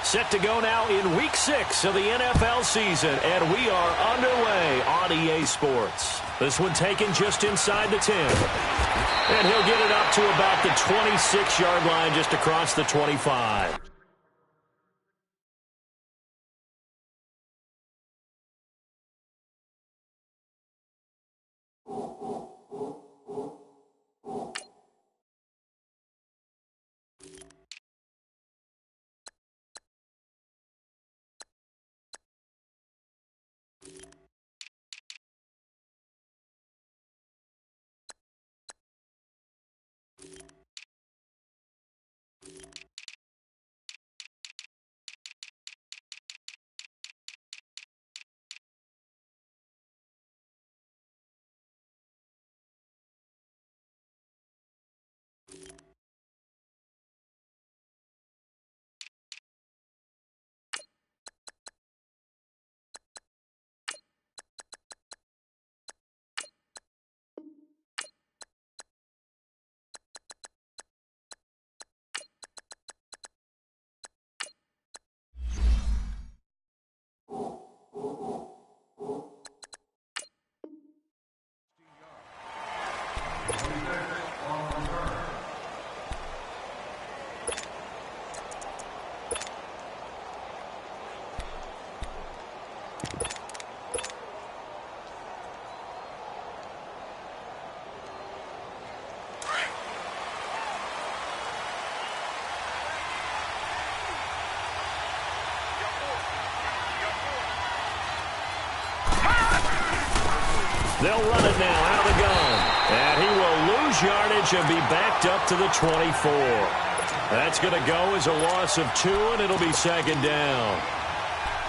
Set to go now in Week 6 of the NFL season, and we are underway on EA Sports. This one taken just inside the 10. And he'll get it up to about the 26-yard line, just across the 25. They'll run it now out of the gun. And he will lose yardage and be backed up to the 24. That's going to go as a loss of 2, and it'll be second down.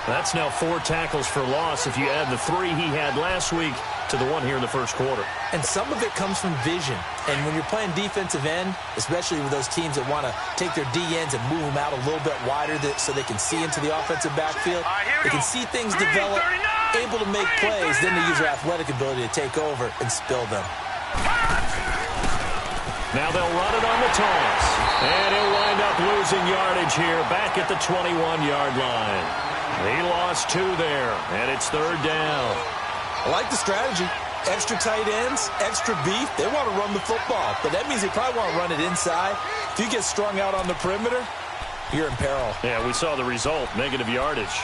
That's now 4 tackles for loss if you add the 3 he had last week to the 1 here in the first quarter. And some of it comes from vision. And when you're playing defensive end, especially with those teams that want to take their D-ends and move them out a little bit wider so they can see into the offensive backfield, they can see things develop, able to make plays, then they use their athletic ability to take over and spill them. Now they'll run it on the toss. And he'll wind up losing yardage here back at the 21-yard line. He lost 2 there, and it's third down. I like the strategy. Extra tight ends, extra beef. They want to run the football, but that means they probably want to run it inside. If you get strung out on the perimeter, you're in peril. Yeah, we saw the result, negative yardage.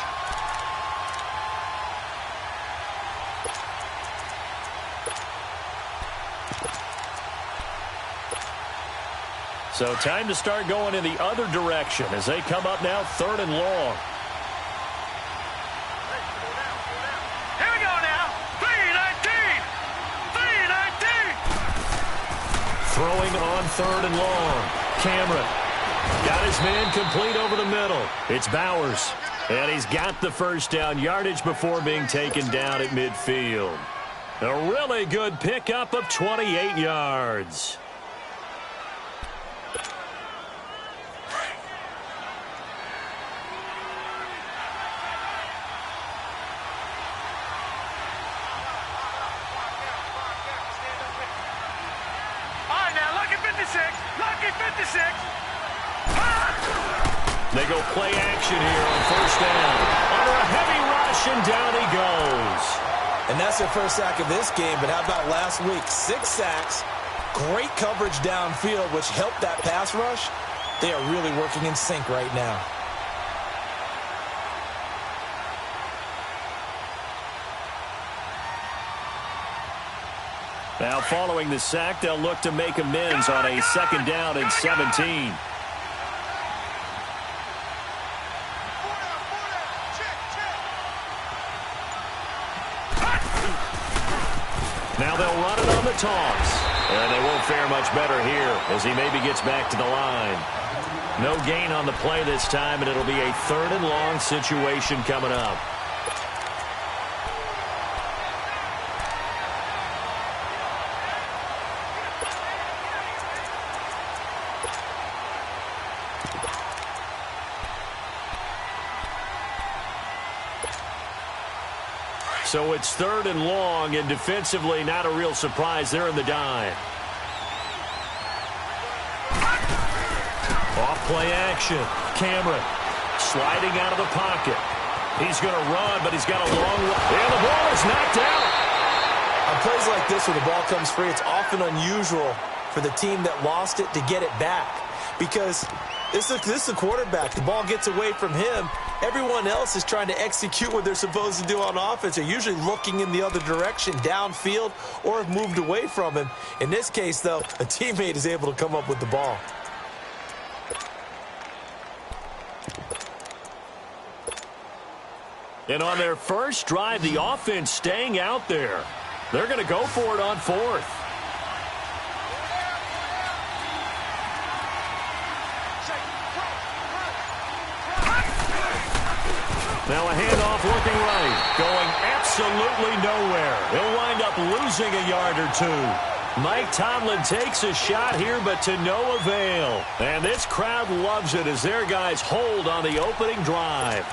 So time to start going in the other direction as they come up now, third and long. Here we go now. 3-19. 3-19. Throwing on third and long. Cameron got his man complete over the middle. It's Bowers. And he's got the first down, yardage before being taken down at midfield. A really good pickup of 28 yards. They go play action here on first down. Under a heavy rush, and down he goes. And that's their first sack of this game, but how about last week? 6 sacks, great coverage downfield, which helped that pass rush. They are really working in sync right now. Now following the sack, they'll look to make amends on a second down and 17. Now they'll run it on the toss. And they won't fare much better here as he maybe gets back to the line. No gain on the play this time, and it'll be a third and long situation coming up. So it's third and long, and defensively not a real surprise there in the dime. Off play action. Cameron sliding out of the pocket. He's going to run, but he's got a long way. And the ball is knocked out. On plays like this where the ball comes free, it's often unusual for the team that lost it to get it back. Because this is the quarterback. The ball gets away from him. Everyone else is trying to execute what they're supposed to do on offense. They're usually looking in the other direction, downfield, or have moved away from him. In this case, though, a teammate is able to come up with the ball. And on their first drive, the offense staying out there. They're going to go for it on fourth. Now a handoff looking right, going absolutely nowhere. He'll wind up losing a yard or two. Mike Tomlin takes a shot here, but to no avail. And this crowd loves it as their guys hold on the opening drive.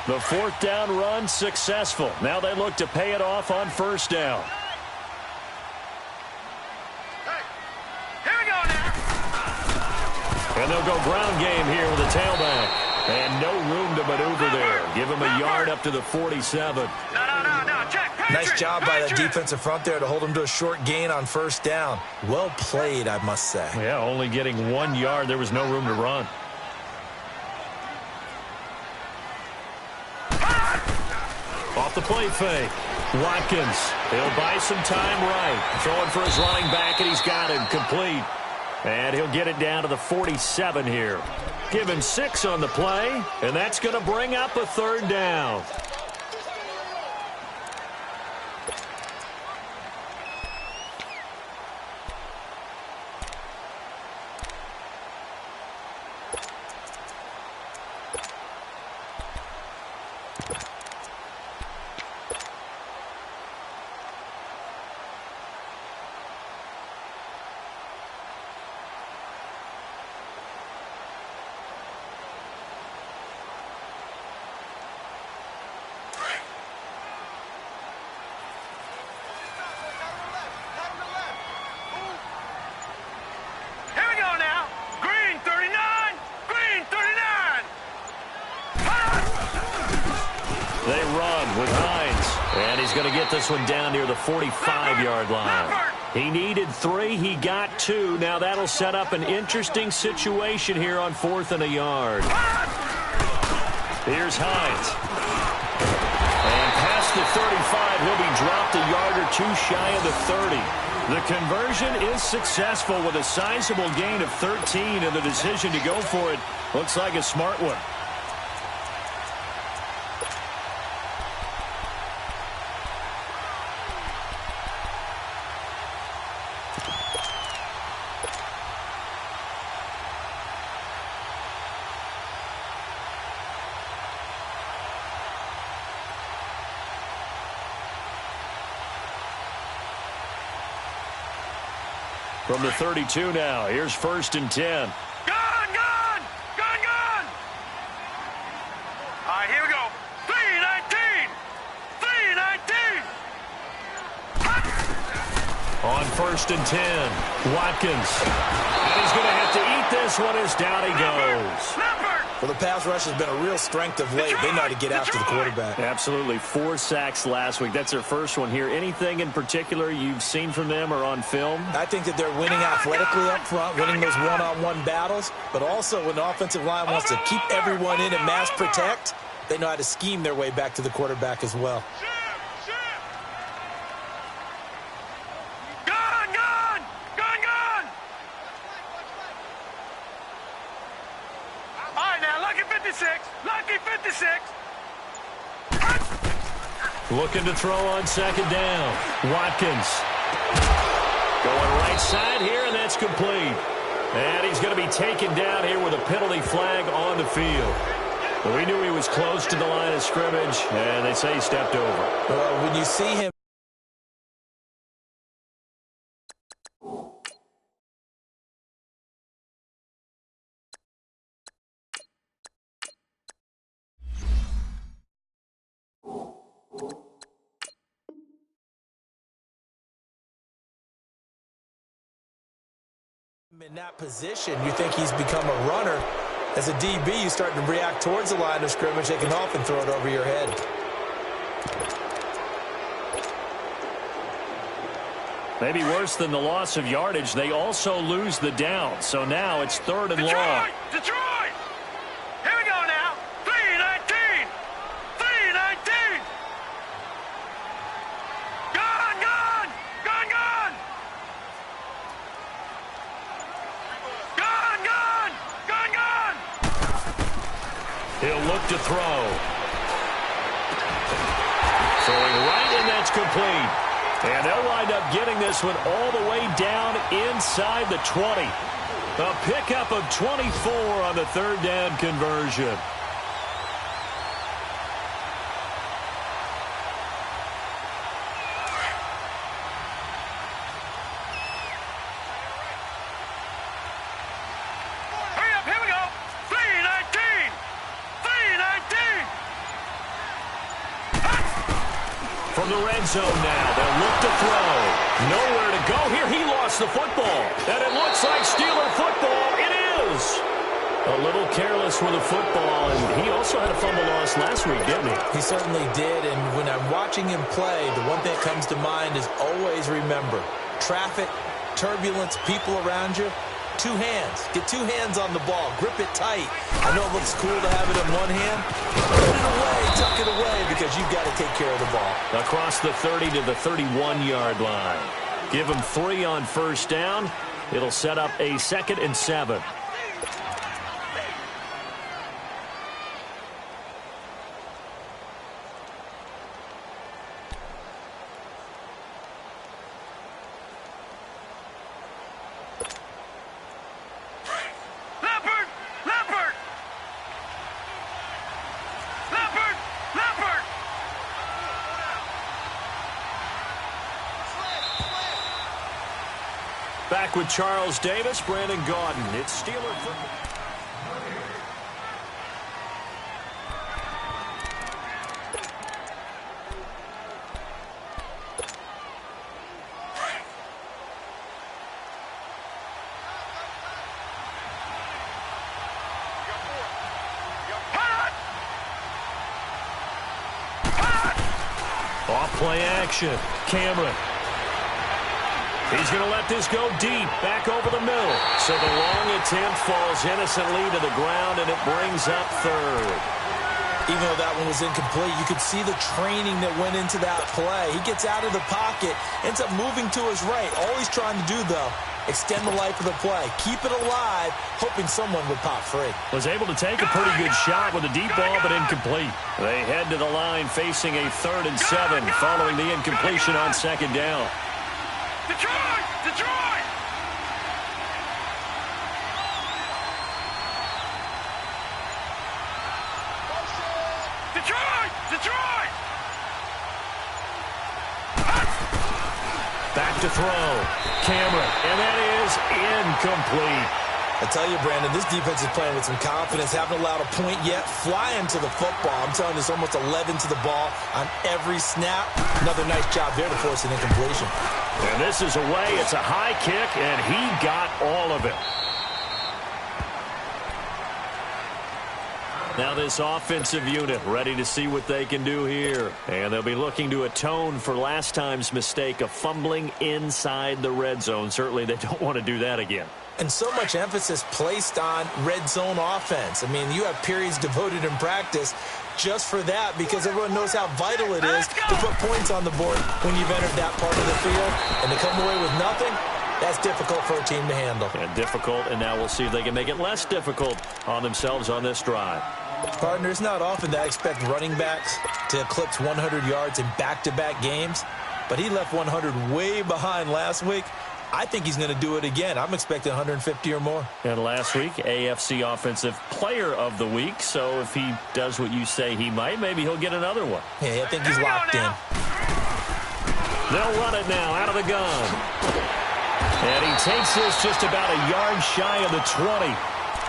The fourth down run successful. Now they look to pay it off on first down. Hey, here we go now. And they'll go ground game here with a tailback. And no room to maneuver there. Give him a yard up to the 47. No, check. Nice job by the defensive front there to hold him to a short gain on first down. Well played, I must say. Yeah, only getting 1 yard. There was no room to run. Off the play fake. Watkins. He'll buy some time right. Throwing for his running back, and he's got him complete. And he'll get it down to the 47 here. Give him 6 on the play, and that's going to bring up a third down. They run with Hines. And he's going to get this one down near the 45-yard line. He needed 3. He got 2. Now that'll set up an interesting situation here on 4th and a yard. Here's Hines. And past the 35, he'll be dropped a yard or 2 shy of the 30. The conversion is successful with a sizable gain of 13, and the decision to go for it looks like a smart one. From the 32 now, here's 1st and 10. Gone! All right, here we go. 3-19! On 1st and 10, Watkins. And he's going to have to eat this one as down he goes. Well, the pass rush has been a real strength of late. They know how to get after the quarterback. Absolutely. 4 sacks last week. That's their first one here. Anything in particular you've seen from them or on film? I think that they're winning athletically up front, winning those one-on-one battles, but also when the offensive line wants to keep everyone in and mass protect, they know how to scheme their way back to the quarterback as well. Lucky 56. Looking to throw on 2nd down. Watkins. Going right side here, and that's complete. And he's going to be taken down here with a penalty flag on the field. We knew he was close to the line of scrimmage, and they say he stepped over. Well, when you see him, In that position, you think he's become a runner. As a DB, you start to react towards the line of scrimmage. They can often throw it over your head. Maybe worse than the loss of yardage, they also lose the down. So now it's 3rd and long. Detroit! Here we go now. 3-19. 3-19. Gone, gone. Gone, gone. Gone, gone. Gone, gone. He'll look to throw. Throwing right, and that's complete. And they'll wind up getting this one all the way down inside the 20. A pickup of 24 on the 3rd down conversion. Hurry up, here we go. 3-19. 3-19. From the red zone now, they'll look to throw. Nowhere to go here. He lost the football. And it looks like Steeler football. It is. A little careless with the football, and he also had a fumble loss last week, didn't he? He certainly did, and when I'm watching him play, the one thing that comes to mind is always remember, traffic, turbulence, people around you, 2 hands. Get 2 hands on the ball. Grip it tight. I know it looks cool to have it in one hand. Put it away, tuck it away, because you've got to take care of the ball. Across the 30 to the 31-yard line. Give him 3 on 1st down. It'll set up a 2nd and 7. Back with Charles Davis, Brandon Gaudin. It's Steeler football. Off play action. Cameron. He's going to let this go deep, back over the middle. So the long attempt falls innocently to the ground, and it brings up 3rd. Even though that one was incomplete, you could see the training that went into that play. He gets out of the pocket, ends up moving to his right. All he's trying to do, though, extend the life of the play. Keep it alive, hoping someone would pop free. Was able to take a pretty good shot with a deep ball, but incomplete. They head to the line facing a 3rd and 7 following the incompletion on 2nd down. Detroit! Detroit! Detroit! Detroit! Back to throw. Cameron, and that is incomplete. I tell you, Brandon, this defense is playing with some confidence. Haven't allowed a point yet. Flying to the football. I'm telling you, it's almost 11 to the ball on every snap. Another nice job there to force an incompletion. And this is away. It's a high kick, and he got all of it. Now this offensive unit ready to see what they can do here. And they'll be looking to atone for last time's mistake of fumbling inside the red zone. Certainly they don't want to do that again. And so much emphasis placed on red zone offense. I mean, you have periods devoted in practice just for that because everyone knows how vital it is to put points on the board when you've entered that part of the field. And to come away with nothing, that's difficult for a team to handle. And difficult, and now we'll see if they can make it less difficult on themselves on this drive. Partner, it's not often that I expect running backs to eclipse 100 yards in back-to-back games, but he left 100 way behind last week. I think he's going to do it again. I'm expecting 150 or more. And last week, AFC Offensive Player of the Week. So if he does what you say he might, maybe he'll get another one. Yeah, I think he's locked in. They'll run it now out of the gun. And he takes this just about a yard shy of the 20.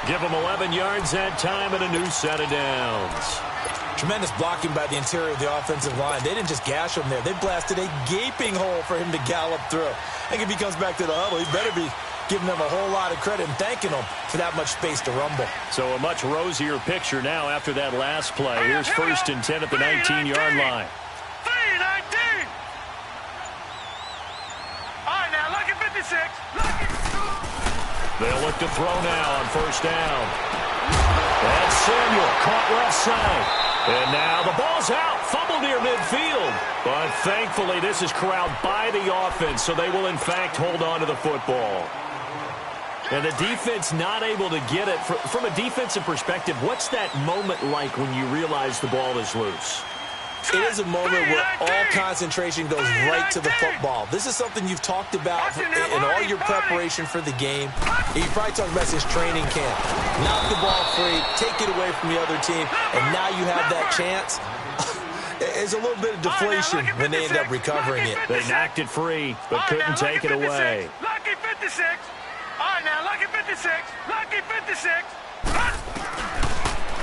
Give him 11 yards that time and a new set of downs. Tremendous blocking by the interior of the offensive line. They didn't just gash him there. They blasted a gaping hole for him to gallop through. I think if he comes back to the huddle, he better be giving them a whole lot of credit and thanking them for that much space to rumble. So a much rosier picture now after that last play. Here's 1st and 10 at the 19-yard line. 3-19. All right, now, lucky 56. They'll look to throw now on 1st down. And Samuel caught left side. And now the ball's out. Fumble near midfield. But thankfully, this is corralled by the offense, so they will, in fact, hold on to the football. And the defense not able to get it. From a defensive perspective, what's that moment like when you realize the ball is loose? It is a moment where all concentration goes right to the football. This is something you've talked about in all your preparation for the game. You probably talked about this training camp. Knock the ball free, take it away from the other team, and now you have that chance. There's a little bit of deflation when they end up recovering it. They knocked it free, but couldn't take it away. Lucky 56. All right, now, lucky 56. Lucky 56.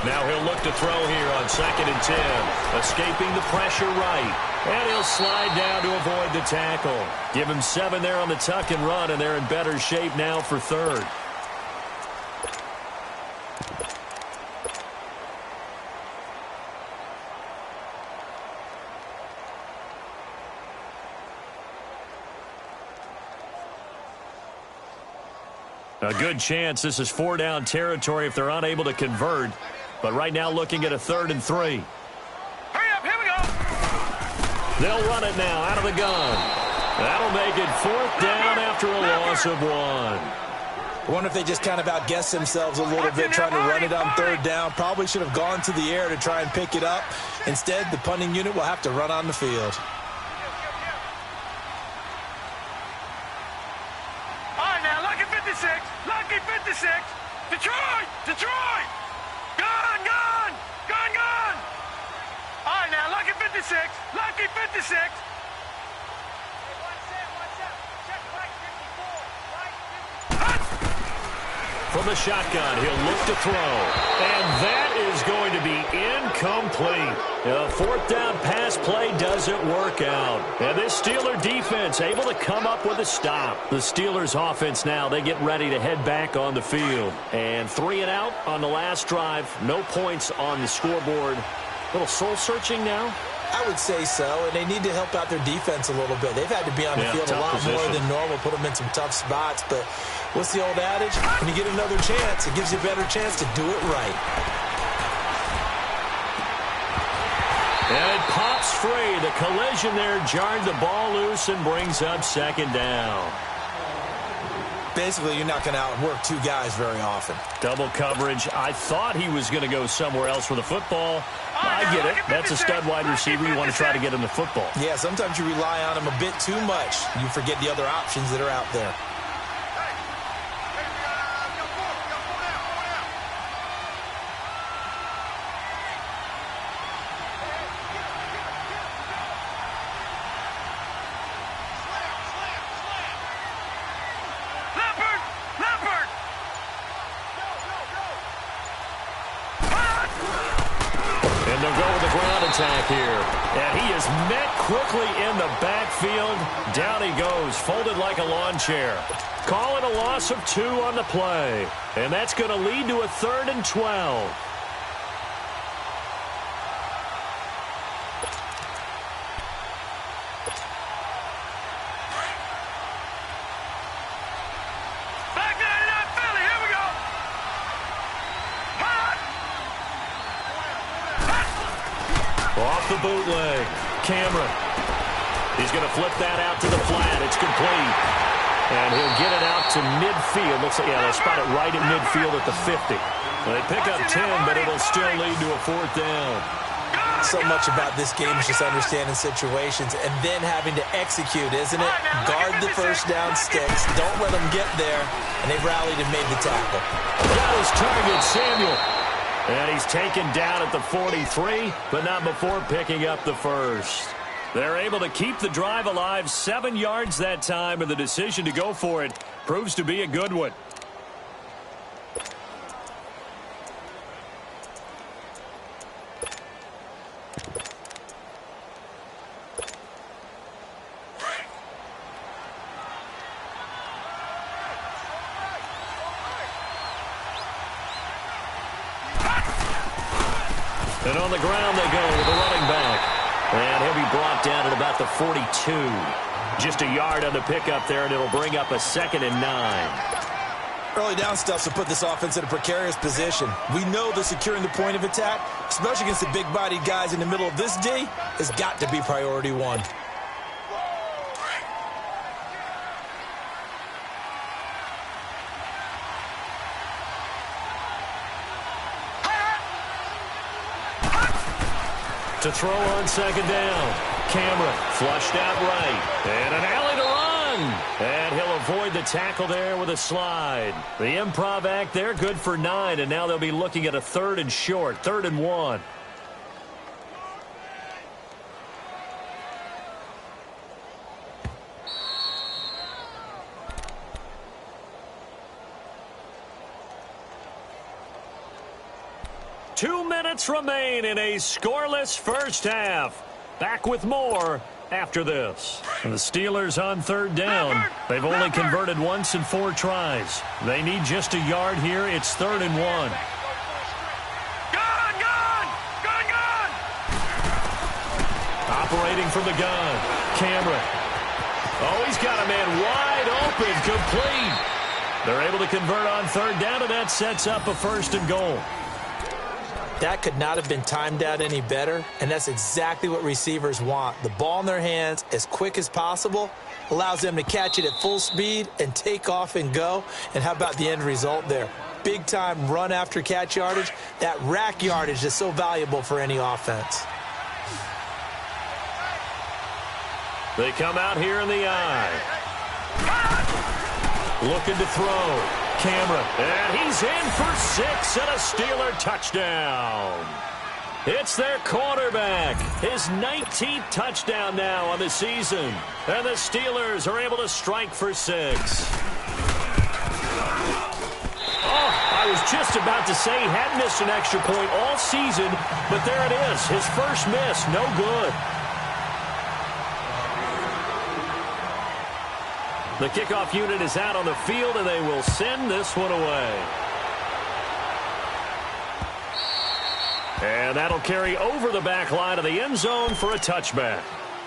Now he'll look to throw here on 2nd and 10. Escaping the pressure right. And he'll slide down to avoid the tackle. Give him 7 there on the tuck and run, and they're in better shape now for 3rd. A good chance this is 4-down territory if they're unable to convert. But right now looking at a 3rd and 3. Hurry up, here we go. They'll run it now out of the gun. That'll make it 4th down after a loss of 1. I wonder if they just kind of outguessed themselves a little bit trying to run it on 3rd down. Probably should have gone to the air to try and pick it up. Instead, the punting unit will have to run on the field. All right, now, lucky 56. Lucky 56. Detroit! Detroit! Gone, gone! Gone, gone! All right, now, lucky 56. Lucky 56. From the shotgun, he'll look to throw. And that is going to be incomplete. A 4th down pass play doesn't work out. And this Steeler defense able to come up with a stop. The Steelers offense now, they get ready to head back on the field. And 3 and out on the last drive. No points on the scoreboard. A little soul-searching now? I would say so, and they need to help out their defense a little bit. They've had to be on the field a lot more than normal, put them in some tough spots. But what's the old adage? When you get another chance, it gives you a better chance to do it right. And it pops free. The collision there jarred the ball loose and brings up 2nd down. Basically, you're not going to outwork 2 guys very often. Double coverage. I thought he was going to go somewhere else with the football. I get it. That's a stud wide receiver. You want to try to get him the football. Yeah, sometimes you rely on him a bit too much. You forget the other options that are out there. Attack here. And he is met quickly in the backfield. Down he goes, folded like a lawn chair. Call it a loss of 2 on the play. And that's going to lead to a 3rd and 12. Off the bootleg. Cameron. He's going to flip that out to the flat. It's complete. And he'll get it out to midfield. Looks like, yeah, they'll spot it right at midfield at the 50. Well, they pick up 10, but it'll still lead to a 4th down. So much about this game is just understanding situations and then having to execute, isn't it? Guard the 1st down sticks. Don't let them get there. And they've rallied and made the tackle. Got his target, Samuel. And he's taken down at the 43, but not before picking up the 1st. They're able to keep the drive alive, 7 yards that time, and the decision to go for it proves to be a good one. And on the ground they go with the running back. And he'll be brought down at about the 42. Just a yard on the pickup there, and it'll bring up a 2nd and 9. Early down stuff to put this offense in a precarious position. We know that securing the point of attack, especially against the big-bodied guys in the middle of this D, has got to be priority one. To throw on 2nd down. Cameron flushed out right. And an alley to run. And he'll avoid the tackle there with a slide. The improv act there, good for 9. And now they'll be looking at a 3rd and short, 3rd and 1. Two minutes remain in a scoreless first half. Back with more after this. And the Steelers on 3rd down. They've only converted once in 4 tries. They need just a yard here. It's 3rd and 1. Gun! Operating from the gun. Cameron. Oh, he's got a man wide open. Complete. They're able to convert on 3rd down, and that sets up a 1st and goal. That could not have been timed out any better, and that's exactly what receivers want. The ball in their hands as quick as possible allows them to catch it at full speed and take off and go. And how about the end result there? Big-time run after catch yardage. That rack yardage is so valuable for any offense. They come out here in the eye. Looking to throw. Cameron, and he's in for 6 and a Steeler touchdown. It's their quarterback, his 19th touchdown now on the season. And the Steelers are able to strike for 6. Oh, I was just about to say he hadn't missed an extra point all season, but there it is, his first miss, no good. The kickoff unit is out on the field, and they will send this one away. And that'll carry over the back line of the end zone for a touchback.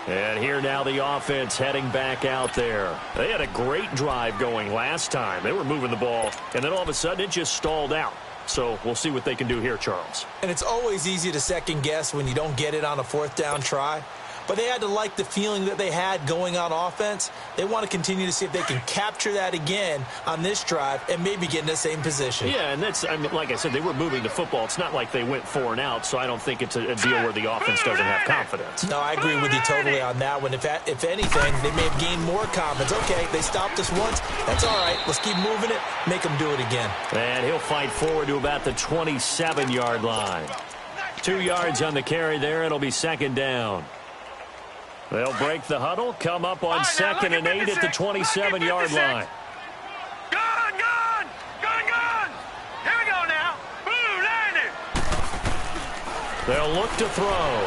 And here now the offense heading back out there. They had a great drive going last time. They were moving the ball, and then all of a sudden it just stalled out. So we'll see what they can do here, Charles. And it's always easy to second guess when you don't get it on a 4th down try. But they had to like the feeling that they had going on offense. They want to continue to see if they can capture that again on this drive and maybe get in the same position. Yeah, and that's, I mean, like I said, they were moving the football. It's not like they went 4 and out, so I don't think it's a deal where the offense doesn't have confidence. No, I agree with you totally on that one. If anything, they may have gained more confidence. Okay, they stopped us once. That's all right. Let's keep moving it, make them do it again. And he'll fight forward to about the 27-yard line. 2 yards on the carry there. It'll be 2nd down. They'll break the huddle, come up on 2nd and 8 at the 27-yard line. Gun! Here we go now. Boom, landed. They'll look to throw.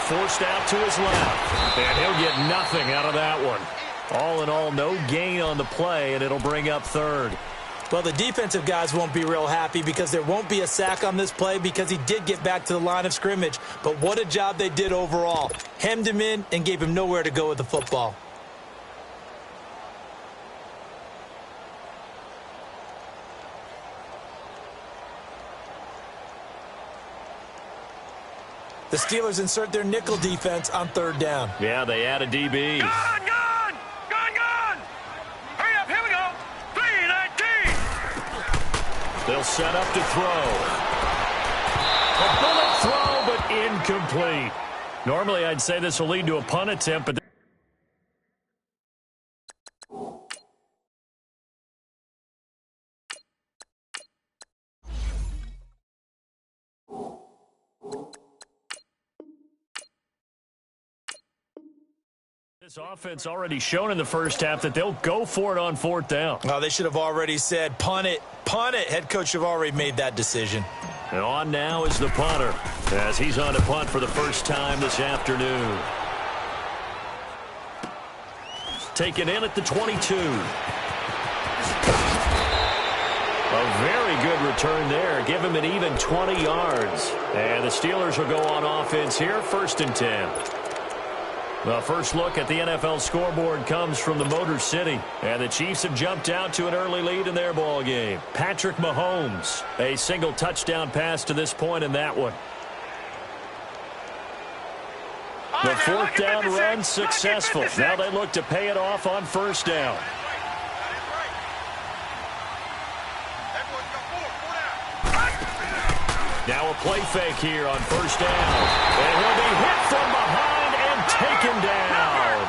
Forced out to his left. And he'll get nothing out of that one. All in all, no gain on the play, and it'll bring up 3rd. Well, the defensive guys won't be real happy because there won't be a sack on this play because he did get back to the line of scrimmage. But what a job they did overall. Hemmed him in and gave him nowhere to go with the football. The Steelers insert their nickel defense on 3rd down. Yeah, they add a DB. Gun! Hurry up, here we go. 3-19. They'll set up to throw. A bullet throw, but incomplete. Normally, I'd say this will lead to a punt attempt, but this offense already shown in the first half that they'll go for it on 4th down. Oh, they should have already said, punt it, punt it. Head coach should have already made that decision. And on now is the punter, as he's on to punt for the first time this afternoon. Taken in at the 22. A A very good return there. Give him an even 20 yards. And the Steelers will go on offense here, 1st and 10. The first look at the NFL scoreboard comes from the Motor City. And the Chiefs have jumped out to an early lead in their ball game. Patrick Mahomes, a single touchdown pass to this point in that one. The 4th down run successful. Now they look to pay it off on 1st down. Now a play fake here on 1st down. And he'll be hit from behind and taken down.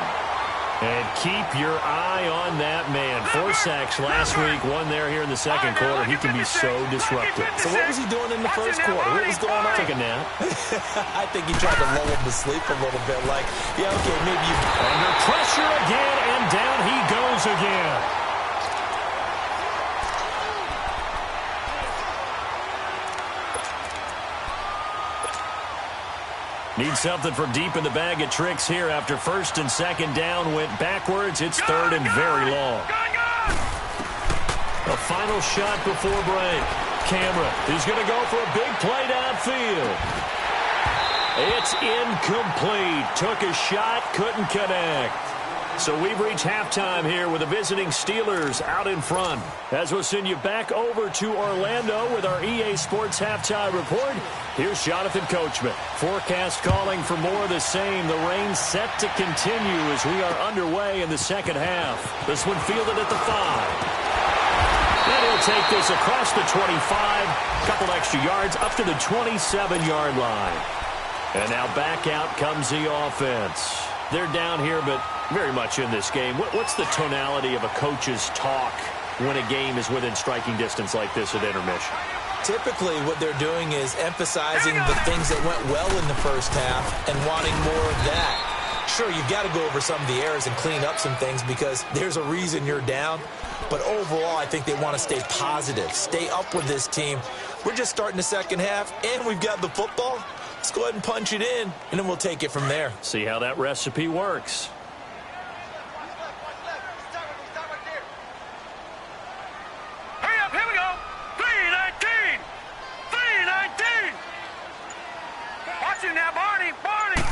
And keep your eye on that man. 4 sacks last week, 1 there here in the 2nd quarter. He can be so disruptive. So what was he doing in the 1st quarter? What was going on? Took a nap. I think he tried to lull him to sleep a little bit. Like, yeah, okay, maybe you... Under pressure again, and down he goes again. Need something from deep in the bag of tricks here after 1st and 2nd down went backwards. It's 3rd and very long. A final shot before break. Cameron, he's going to go for a big play downfield. It's incomplete. Took a shot, couldn't connect. So we've reached halftime here with the visiting Steelers out in front. As we'll send you back over to Orlando with our EA Sports Halftime Report, here's Jonathan Coachman. Forecast calling for more of the same. The rain set to continue as we are underway in the 2nd half. This one fielded at the 5. And he'll take this across the 25, couple extra yards up to the 27-yard line. And now back out comes the offense. They're down here, but very much in this game. What's the tonality of a coach's talk when a game is within striking distance like this at intermission? Typically, what they're doing is emphasizing the things that went well in the 1st half and wanting more of that. Sure, you've got to go over some of the errors and clean up some things because there's a reason you're down. But overall, I think they want to stay positive, stay up with this team. We're just starting the 2nd half, and we've got the football. Let's go ahead and punch it in, and then we'll take it from there. See how that recipe works. Hurry up, here we go. 3-19. 3-19. Watch it now, Barney. Barney.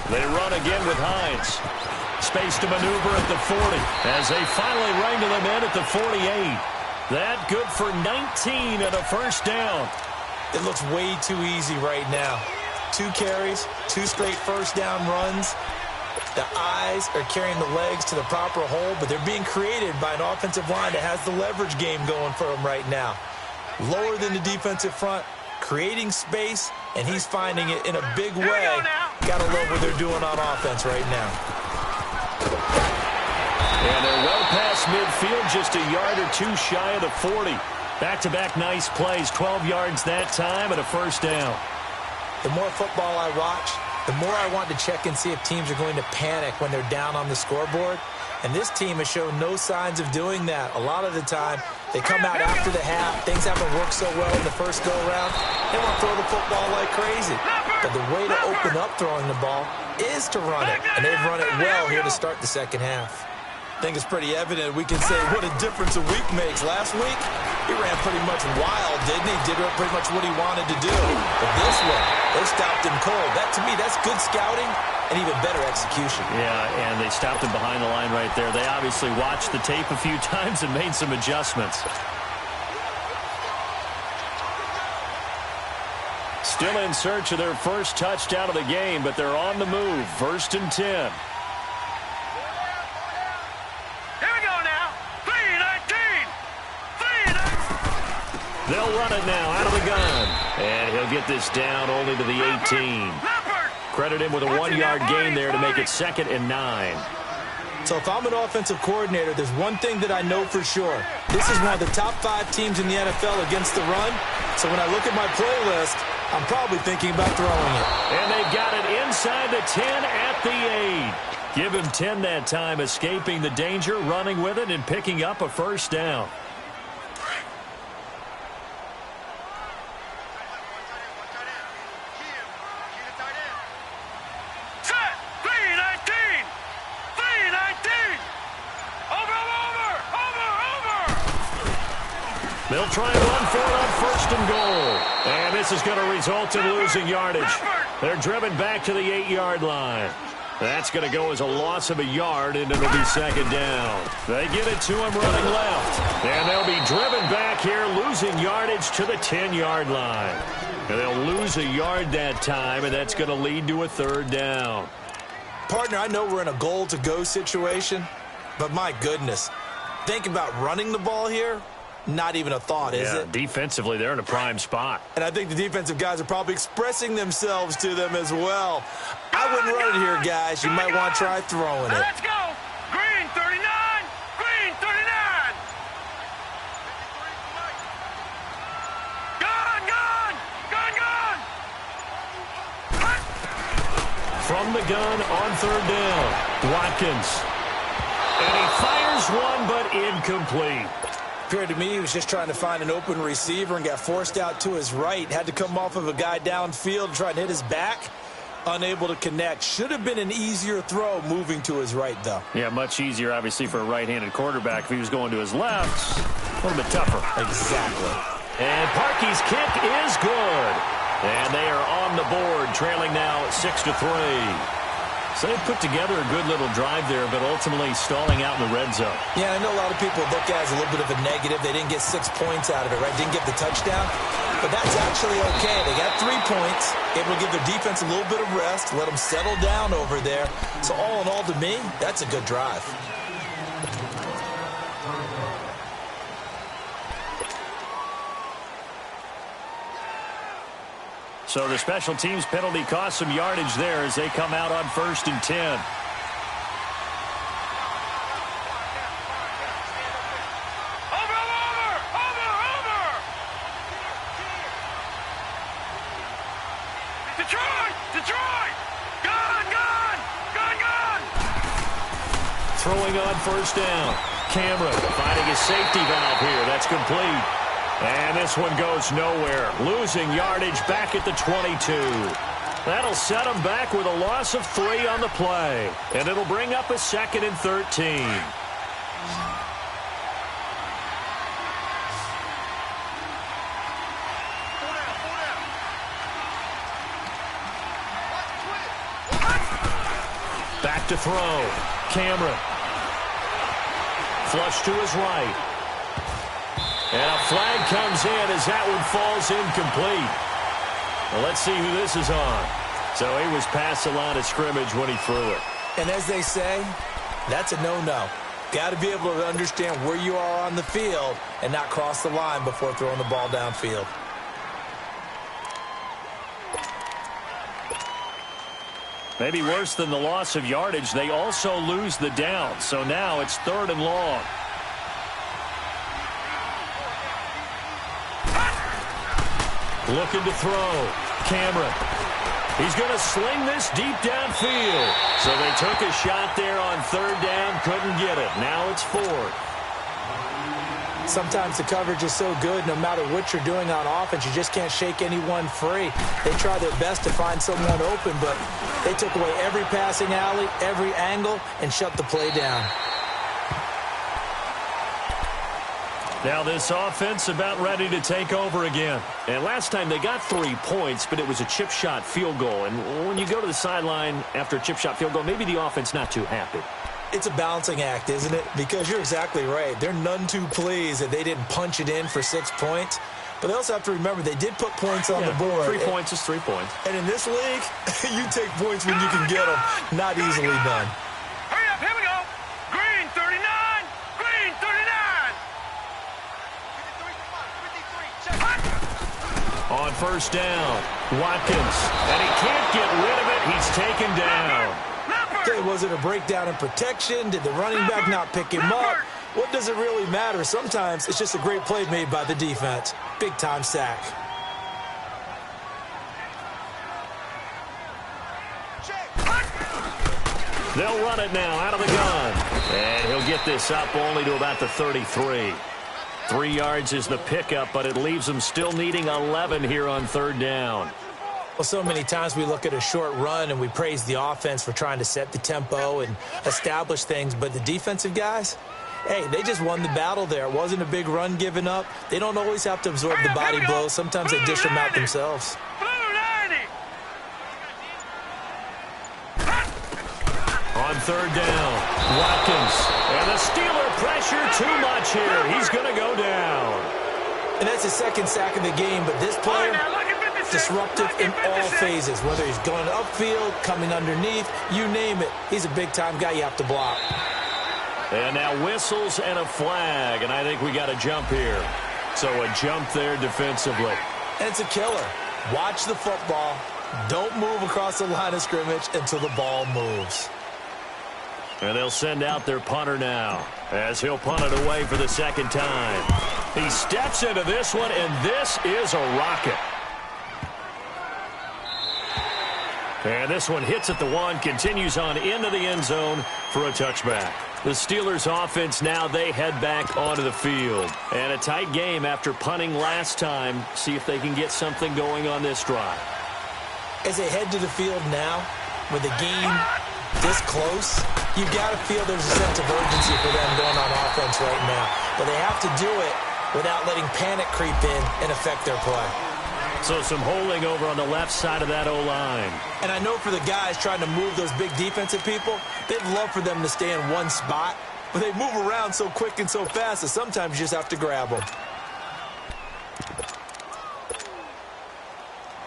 They run again with Hines. Space to maneuver at the 40 as they finally wrangle him in at the 48. That good for 19 and a 1st down. It looks way too easy right now. 2 carries, 2 straight 1st down runs. The eyes are carrying the legs to the proper hole, but they're being created by an offensive line that has the leverage game going for them right now. Lower than the defensive front, creating space, and he's finding it in a big way. Got to love what they're doing on offense right now. And they're well past midfield, just a yard or 2 shy of the 40. Back-to-back nice plays, 12 yards that time and a 1st down. The more football I watch, the more I want to check and see if teams are going to panic when they're down on the scoreboard. And this team has shown no signs of doing that. A lot of the time, they come out after the half. Things haven't worked so well in the first go-around. They want to throw the football like crazy. But the way to open up throwing the ball is to run it. And they've run it well here to start the 2nd half. I think it's pretty evident we can say what a difference a week makes. Last week, he ran pretty much wild, didn't he? Did pretty much what he wanted to do. But this one, they stopped him cold. That, to me, that's good scouting and even better execution. Yeah, and they stopped him behind the line right there. They obviously watched the tape a few times and made some adjustments. Still in search of their 1st touchdown of the game, but they're on the move. 1st and 10. They'll run it now out of the gun. And he'll get this down only to the 18. Credit him with a 1-yard gain there to make it 2nd and 9. So if I'm an offensive coordinator, there's one thing that I know for sure. This is one of the top 5 teams in the NFL against the run. So when I look at my playlist, I'm probably thinking about throwing it. And they've got it inside the 10 at the 8. Give him 10 that time, escaping the danger, running with it, and picking up a 1st down. They'll try and run for it on 1st and goal. And this is going to result in losing yardage. They're driven back to the 8-yard line. That's going to go as a loss of a yard, and it'll be 2nd down. They get it to him running left. And they'll be driven back here, losing yardage to the 10-yard line. And they'll lose a yard that time, and that's going to lead to a 3rd down. Partner, I know we're in a goal-to-go situation, but my goodness, think about running the ball here. Not even a thought, is it? Defensively, they're in a prime spot. And I think the defensive guys are probably expressing themselves to them as well. I wouldn't run it here, guys. You might want to try throwing it. Let's go. Green 39. Green 39. Gun. From the gun on 3rd down, Watkins. And he fires one, but incomplete. Appeared to me he was just trying to find an open receiver and got forced out to his right. Had to come off of a guy downfield to try and hit his back. Unable to connect. Should have been an easier throw moving to his right, though. Yeah, much easier, obviously, for a right-handed quarterback. If he was going to his left, a little bit tougher. Exactly. And Parkey's kick is good. And they are on the board, trailing now 6-3. So they put together a good little drive there, but ultimately stalling out in the red zone. Yeah, I know a lot of people look at it as a little bit of a negative. They didn't get 6 points out of it, right? Didn't get the touchdown. But that's actually okay. They got 3 points. Able to give their defense a little bit of rest, let them settle down over there. So all in all, to me, that's a good drive. So the special teams penalty cost some yardage there as they come out on 1st and 10. Detroit! Gun! Throwing on 1st down. Cameron finding his safety valve here. That's complete. And this one goes nowhere. Losing yardage back at the 22. That'll set them back with a loss of 3 on the play. And it'll bring up a 2nd and 13. Back to throw. Cameron. Flush to his right. And a flag comes in as that one falls incomplete. Well, let's see who this is on. So he was past the line of scrimmage when he threw it. And as they say, that's a no-no. Got to be able to understand where you are on the field and not cross the line before throwing the ball downfield. Maybe worse than the loss of yardage, they also lose the down. So now it's 3rd and long. Looking to throw. Cameron. He's going to sling this deep downfield. So they took a shot there on 3rd down, couldn't get it. Now it's 4th. Sometimes the coverage is so good, no matter what you're doing on offense, you just can't shake anyone free. They try their best to find someone open, but they took away every passing alley, every angle, and shut the play down. Now this offense about ready to take over again. And last time they got 3 points, but it was a chip shot field goal. And when you go to the sideline after a chip shot field goal, maybe the offense not too happy. It's a balancing act, isn't it? Because you're exactly right. They're none too pleased that they didn't punch it in for 6 points. But they also have to remember they did put points on the board. 3 points is 3 points. And in this league, you take points when you can get them. Not easily done. Hurry up, here we go. Green 39. Green 39. On 1st down, Watkins. And he can't get rid of it. He's taken down. Okay, was it a breakdown in protection? Did the running back not pick him up? What does it really matter? Sometimes it's just a great play made by the defense. Big-time sack. They'll run it now out of the gun. And he'll get this up only to about the 33. 3 yards is the pickup, but it leaves them still needing 11 here on 3rd down. Well, so many times we look at a short run and we praise the offense for trying to set the tempo and establish things, but the defensive guys, Hey, they just won the battle there. It wasn't a big run given up. They don't always have to absorb the body blows. Sometimes they dish them out themselves. On third down, Watkins. And the Steeler pressure too much here. He's going to go down. And that's his second sack of the game, but this player, disruptive in all phases. Whether he's going upfield, coming underneath, you name it. He's a big-time guy you have to block. And now whistles and a flag, and I think we got a jump here. So a jump there defensively. And it's a killer. Watch the football. Don't move across the line of scrimmage until the ball moves. And they'll send out their punter now as he'll punt it away for the second time. He steps into this one, and this is a rocket. And this one hits at the one, continues on into the end zone for a touchback. The Steelers offense now, they head back onto the field. And a tight game after punting last time. See if they can get something going on this drive. As they head to the field now, with the game this close, you've got to feel there's a sense of urgency for them going on offense right now. But they have to do it without letting panic creep in and affect their play. So some holding over on the left side of that O-line. And I know for the guys trying to move those big defensive people, they'd love for them to stay in one spot, but they move around so quick and so fast that sometimes you just have to grab them.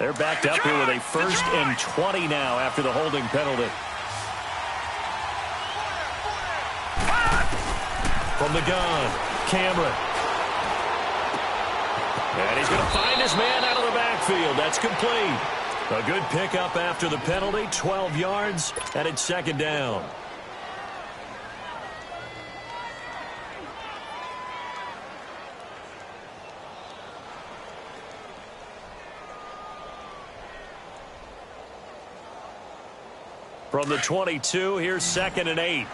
They're backed up here with a 1st and 20 now after the holding penalty. From the gun, Cameron. And he's going to find his man out of the backfield. That's complete. A good pickup after the penalty, 12 yards, and it's second down. From the 22, here's 2nd and 8.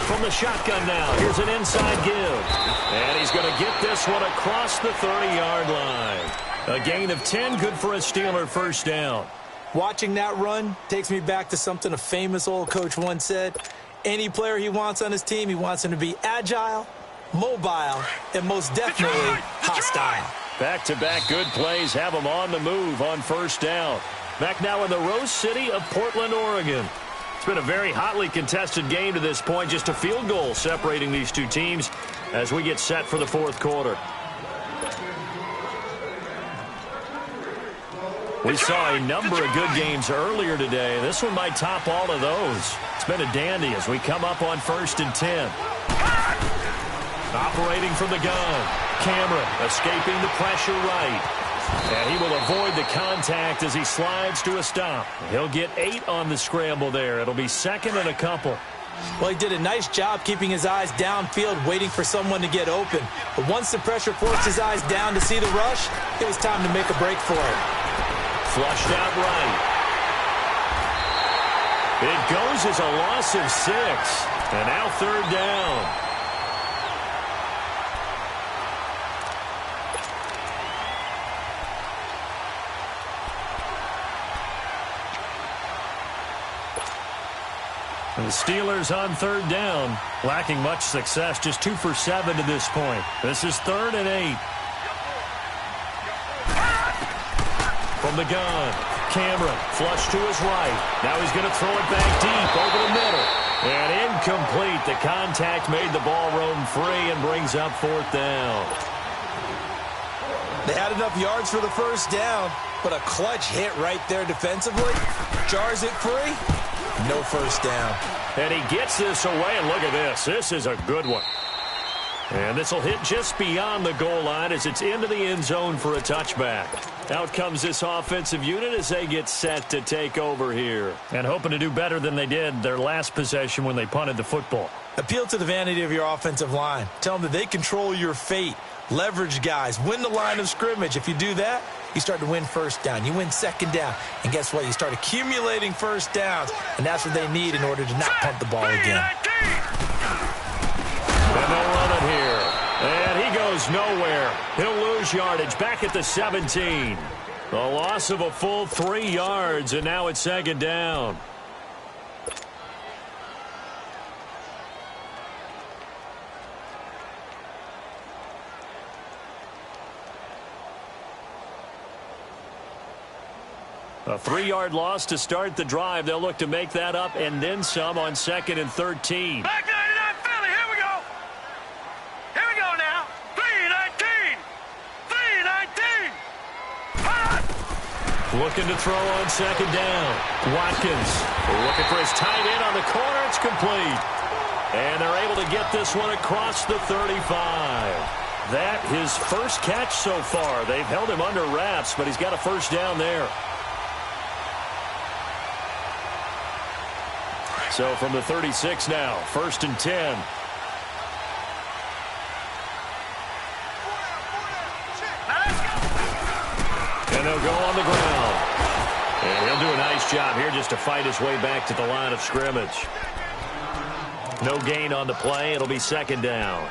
From the shotgun now, here's an inside give. And he's going to get this one across the 30-yard line. A gain of 10, good for a Steeler first down. Watching that run takes me back to something a famous old coach once said. Any player he wants on his team, he wants him to be agile, mobile, and most definitely hostile. Back-to-back good plays have him on the move on first down. Back now in the Rose City of Portland, Oregon. It's been a very hotly contested game to this point. Just a field goal separating these two teams as we get set for the fourth quarter. We saw a number of good games earlier today. This one might top all of those. It's been a dandy as we come up on 1st and 10. Operating from the gun. Cameron escaping the pressure right. And he will avoid the contact as he slides to a stop. He'll get 8 on the scramble there. It'll be 2nd and a couple. Well, he did a nice job keeping his eyes downfield, waiting for someone to get open. But once the pressure forced his eyes down to see the rush, it was time to make a break for it. Flushed out right. It goes as a loss of 6. And now 3rd down. The Steelers on 3rd down, lacking much success, just 2 for 7 to this point. This is 3rd and 8. From the gun, Cameron, flush to his right. Now he's going to throw it back deep over the middle. And incomplete. The contact made the ball roam free and brings up 4th down. They had enough yards for the first down, but a clutch hit right there defensively jars it free. No first down. And he gets this away, and look at this. This is a good one. And this will hit just beyond the goal line as it's into the end zone for a touchback. Out comes this offensive unit as they get set to take over here. And hoping to do better than they did their last possession when they punted the football. Appeal to the vanity of your offensive line. Tell them that they control your fate. Leverage guys. Win the line of scrimmage. If you do that, you start to win first down. You win second down. And guess what? You start accumulating first downs. And that's what they need in order to not punt the ball again. And they'll run it here. And nowhere. He'll lose yardage back at the 17. A loss of a full 3 yards, and now it's second down. A 3-yard loss to start the drive. They'll look to make that up and then some on 2nd and 13. Back 99 Philly, here we go. Here we go now. 3-19. 3-19. Looking to throw on 2nd down. Watkins looking for his tight end on the corner. It's complete. And they're able to get this one across the 35. That his first catch so far. They've held him under wraps, but he's got a first down there. So from the 36 now, 1st and 10. And they'll go on the ground. And he'll do a nice job here just to fight his way back to the line of scrimmage. No gain on the play. It'll be 2nd down.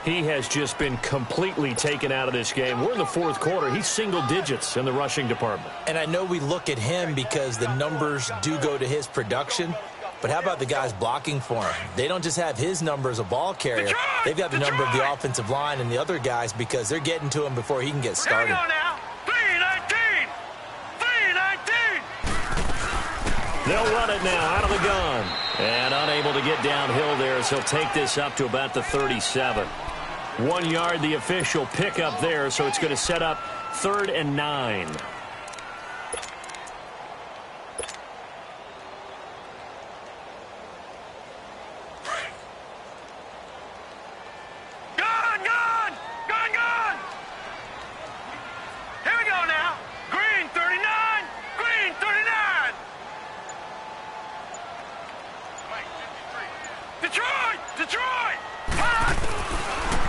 He has just been completely taken out of this game. We're in the 4th quarter. He's single digits in the rushing department. And I know we look at him because the numbers do go to his production. But how about the guys blocking for him? They don't just have his number as a ball carrier. They've got the number of the offensive line and the other guys because they're getting to him before he can get started. Here we go now. 3-19. 3-19. They'll run it now out of the gun. And unable to get downhill there, so he'll take this up to about the 37. 1 yard, the official pickup there, so it's going to set up 3rd and 9.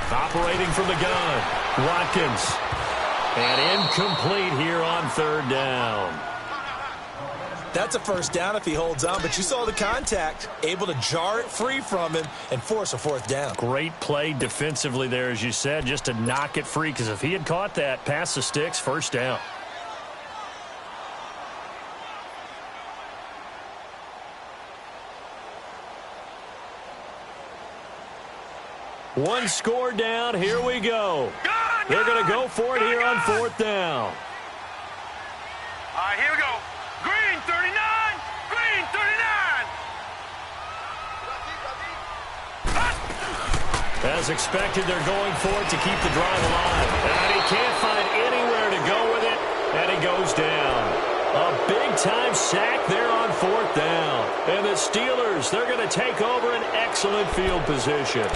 Operating from the gun, Watkins. And incomplete here on 3rd down. That's a first down if he holds on, but you saw the contact. Able to jar it free from him and force a 4th down. Great play defensively there, as you said, just to knock it free, because if he had caught that, past the sticks, 1st down. One score down. Here we go. They're going to go for it here on 4th down. All right, here we go. Green 39. Green 39. As expected, they're going for it to keep the drive alive. And he can't find anywhere to go with it. And he goes down. A big-time sack there on 4th down. And the Steelers, they're going to take over an excellent field position.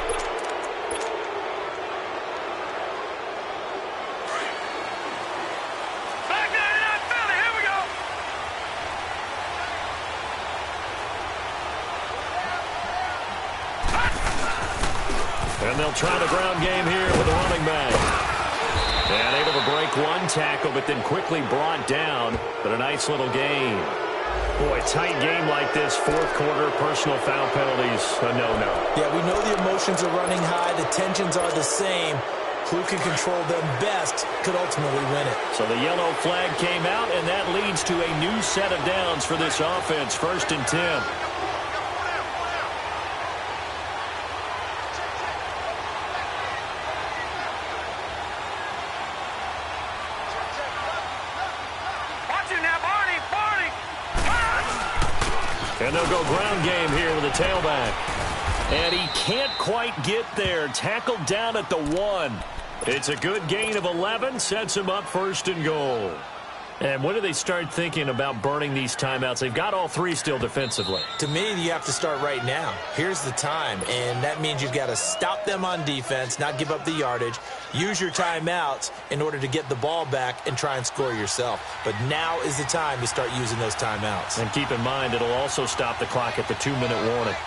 And they'll try the ground game here with a running back. And able to break one tackle, but then quickly brought down. But a nice little gain. Boy, tight game like this, 4th quarter, personal foul penalties, a no-no. Yeah, we know the emotions are running high. The tensions are the same. Who can control them best could ultimately win it. So the yellow flag came out, and that leads to a new set of downs for this offense, 1st and 10. And they'll go ground game here with a tailback. And he can't quite get there. Tackled down at the 1. It's a good gain of 11. Sets him up 1st and goal. And when do they start thinking about burning these timeouts? They've got all 3 still defensively. To me, you have to start right now. Here's the time, and that means you've got to stop them on defense, not give up the yardage, use your timeouts in order to get the ball back and try and score yourself. But now is the time to start using those timeouts. And keep in mind, it'll also stop the clock at the 2-minute warning.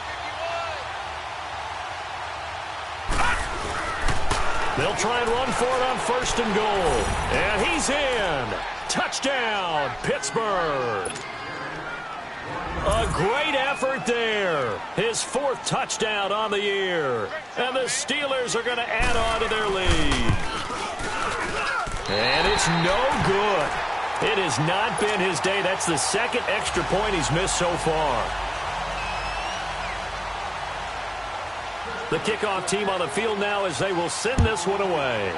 They'll try and run for it on 1st and goal. And he's in. Touchdown, Pittsburgh. A great effort there. His 4th touchdown on the year. And the Steelers are going to add on to their lead. And it's no good. It has not been his day. That's the 2nd extra point he's missed so far. The kickoff team on the field now as they will send this one away.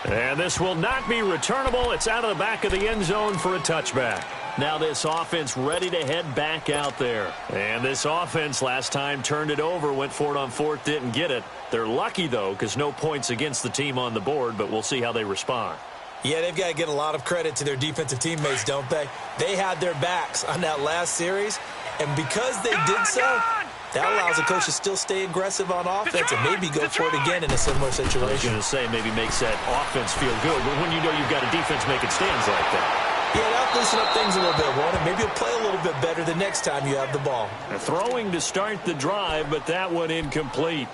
And this will not be returnable. It's out of the back of the end zone for a touchback. Now this offense ready to head back out there. And this offense last time turned it over, went for it on 4th, didn't get it. They're lucky, though, because no points against the team on the board, but we'll see how they respond. Yeah, they've got to get a lot of credit to their defensive teammates, don't they? They had their backs on that last series, and because they did so, that allows the coach to still stay aggressive on offense and maybe go for it again in a similar situation. I was going to say maybe makes that offense feel good, but when you know you've got a defense making stands like that. Yeah, that'll loosen up things a little bit, won't it? Maybe you'll play a little bit better the next time you have the ball. Throwing to start the drive, but that one incomplete.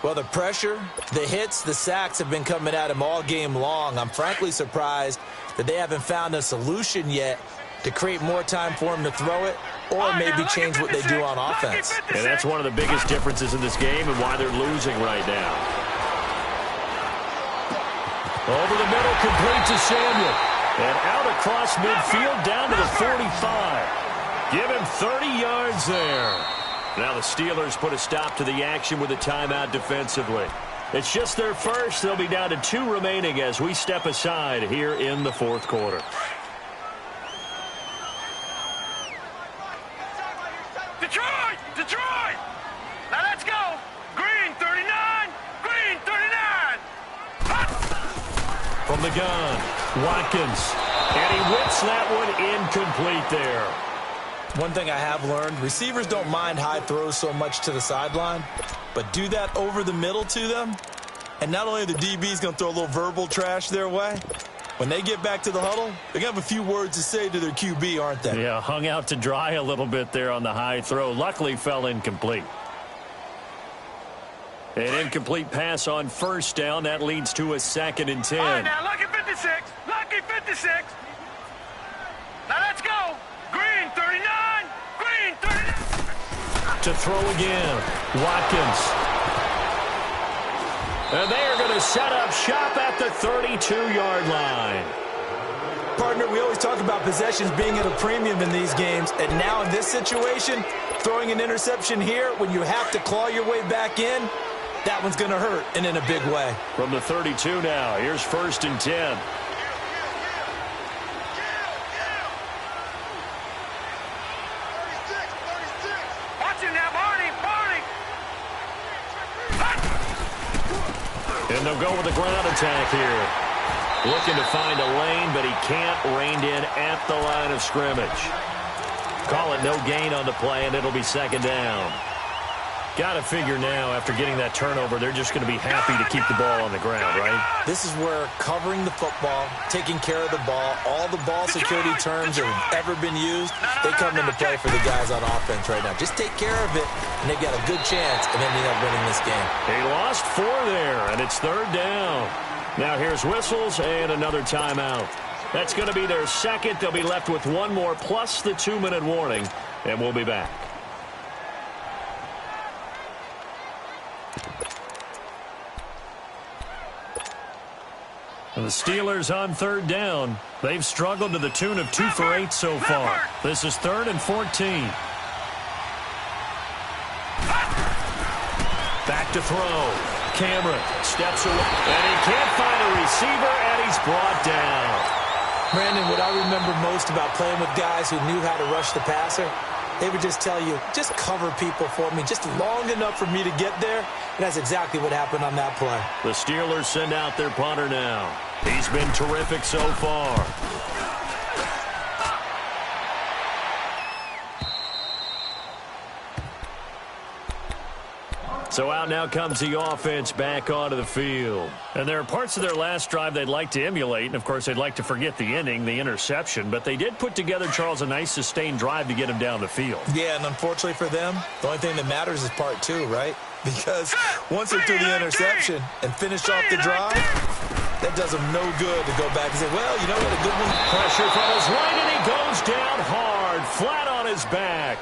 Well, the pressure, the hits, the sacks have been coming at him all game long. I'm frankly surprised that they haven't found a solution yet to create more time for him to throw it or maybe change what they do on offense. And that's one of the biggest differences in this game and why they're losing right now. Over the middle, complete to Samuel. And out across midfield down to the 45. Give him 30 yards there. Now the Steelers put a stop to the action with a timeout defensively. It's just their first. They'll be down to 2 remaining as we step aside here in the 4th quarter. Detroit! Detroit! Now let's go! Green 39! Green 39! From the gun, Watkins. And he whips that one incomplete there. One thing I have learned, receivers don't mind high throws so much to the sideline, but do that over the middle to them, and not only are the DBs going to throw a little verbal trash their way, when they get back to the huddle, they're going to have a few words to say to their QB, aren't they? Yeah, hung out to dry a little bit there on the high throw. Luckily, fell incomplete. An incomplete pass on 1st down. That leads to a 2nd and 10. All right, now, lucky 56. Lucky 56. Now let's go. Green 39. Green 39. To throw again, Watkins. And they are going to set up shop at the 32-yard line. Partner, we always talk about possessions being at a premium in these games, and now in this situation, throwing an interception here when you have to claw your way back in, that one's going to hurt, and in a big way. From the 32 now, here's 1st and 10. Watch him now, Barney. Barney. And they'll go with the ground attack here. Looking to find a lane, but he can't rein in at the line of scrimmage. Call it no gain on the play, and it'll be 2nd down. Got to figure now, after getting that turnover, they're just going to be happy to keep the ball on the ground, right? This is where covering the football, taking care of the ball, all the ball security terms that have ever been used, they come into play for the guys on offense right now. Just take care of it, and they've got a good chance of ending up winning this game. He lost 4 there, and it's 3rd down. Now here's whistles and another timeout. That's going to be their 2nd. They'll be left with 1 more plus the 2-minute warning, and we'll be back. And the Steelers on 3rd down. They've struggled to the tune of 2 for 8 so far. This is 3rd and 14. Back to throw. Cameron steps away. And he can't find a receiver, and he's brought down. Brandon, what I remember most about playing with guys who knew how to rush the passer, they would just tell you, just cover people for me, just long enough for me to get there. And that's exactly what happened on that play. The Steelers send out their punter now. He's been terrific so far. So out now comes the offense back onto the field. And there are parts of their last drive they'd like to emulate. And, of course, they'd like to forget the ending, the interception. But they did put together, Charles, a nice sustained drive to get him down the field. Yeah, and unfortunately for them, the only thing that matters is part 2, right? Because once they threw the interception and finished off the drive, That does him no good to go back and say, well, you know what, a good one. Pressure from his right, and he goes down hard, flat on his back.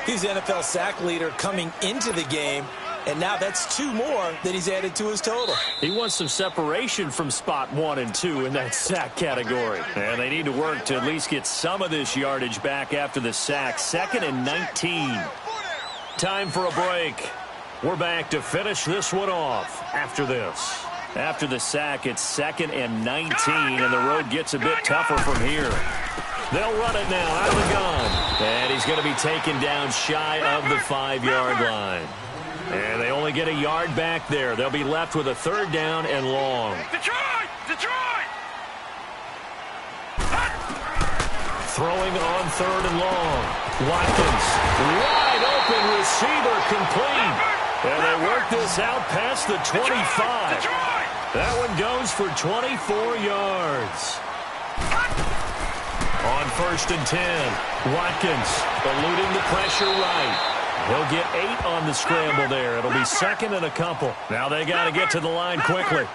He's the NFL sack leader coming into the game, and now that's 2 more that he's added to his total. He wants some separation from spot 1 and 2 in that sack category. And they need to work to at least get some of this yardage back after the sack. 2nd and 19. Time for a break. We're back to finish this one off after this. After the sack, it's 2nd and 19, and the road gets a bit tougher from here. They'll run it now out of the gun. And he's going to be taken down shy of the 5-yard line. And they only get a yard back there. They'll be left with a 3rd down and long. Detroit! Detroit! Throwing on 3rd and long. Watkins, wide open receiver, complete. And they work this out past the 25. That one goes for 24 yards. On 1st and 10, Watkins eluding the pressure right. He'll get 8 on the scramble there. It'll be 2nd and a couple. Now they got to get to the line quickly.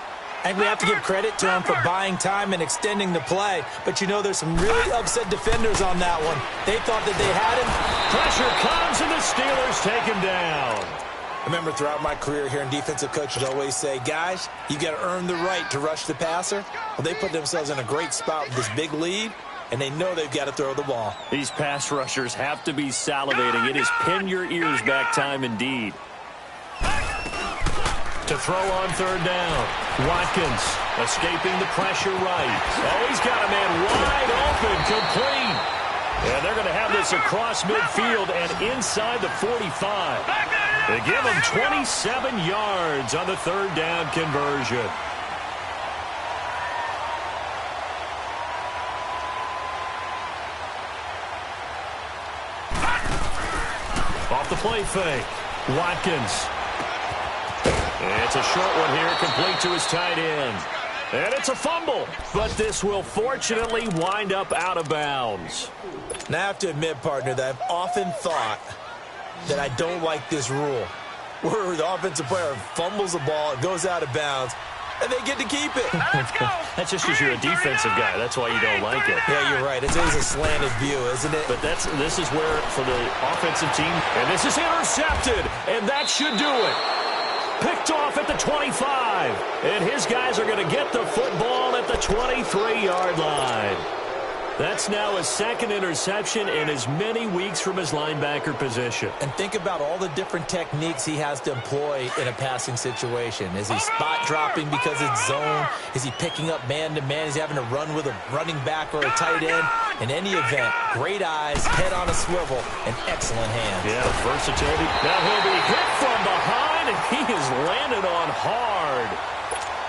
And we have to give credit to him for buying time and extending the play. But, you know, there's some really upset defenders on that one. They thought that they had him. Pressure comes, and the Steelers take him down. Remember, throughout my career here in defensive coaches always say, guys, you got to earn the right to rush the passer. Well, they put themselves in a great spot with this big lead, and they know they've got to throw the ball. These pass rushers have to be salivating. It is pin your ears back time indeed. To throw on 3rd down. Watkins escaping the pressure right. Oh, he's got a man wide open, complete. And they're going to have this across midfield and inside the 45. They give him 27 yards on the 3rd down conversion. Off the play fake. Watkins. It's a short one here, complete to his tight end. And it's a fumble, but this will fortunately wind up out of bounds. Now I have to admit, partner, that I've often thought that I don't like this rule, where the offensive player fumbles the ball, it goes out of bounds, and they get to keep it. Let's go. That's just because you're a defensive guy. That's why you don't like it. Yeah, you're right. It's always a slanted view, isn't it? But this is where, for the offensive team, and this is intercepted, and that should do it. Picked off at the 25, and his guys are going to get the football at the 23-yard line. That's now his 2nd interception in as many weeks from his linebacker position. And think about all the different techniques he has to employ in a passing situation. Is he spot dropping because it's zone? Is he picking up man-to-man? Is he having to run with a running back or a tight end? In any event, great eyes, head on a swivel, and excellent hands. Yeah, versatility. Now he'll be hit from behind, and he is landed on hard.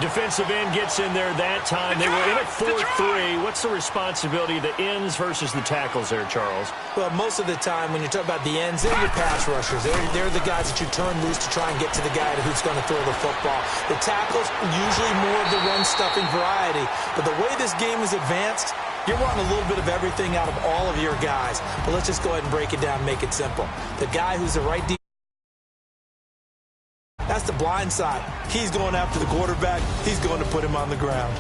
Defensive end gets in there that time. They were in at 4-3. What's the responsibility of the ends versus the tackles there, Charles? Well, most of the time when you talk about the ends, they're your pass rushers. They're the guys that you turn loose to try and get to the guy who's going to throw the football. The tackles, usually more of the run-stuffing variety. But the way this game is advanced, you're wanting a little bit of everything out of all of your guys. But let's just go ahead and break it down and make it simple. The guy who's the right defense, that's the blind side. He's going after the quarterback. He's going to put him on the ground.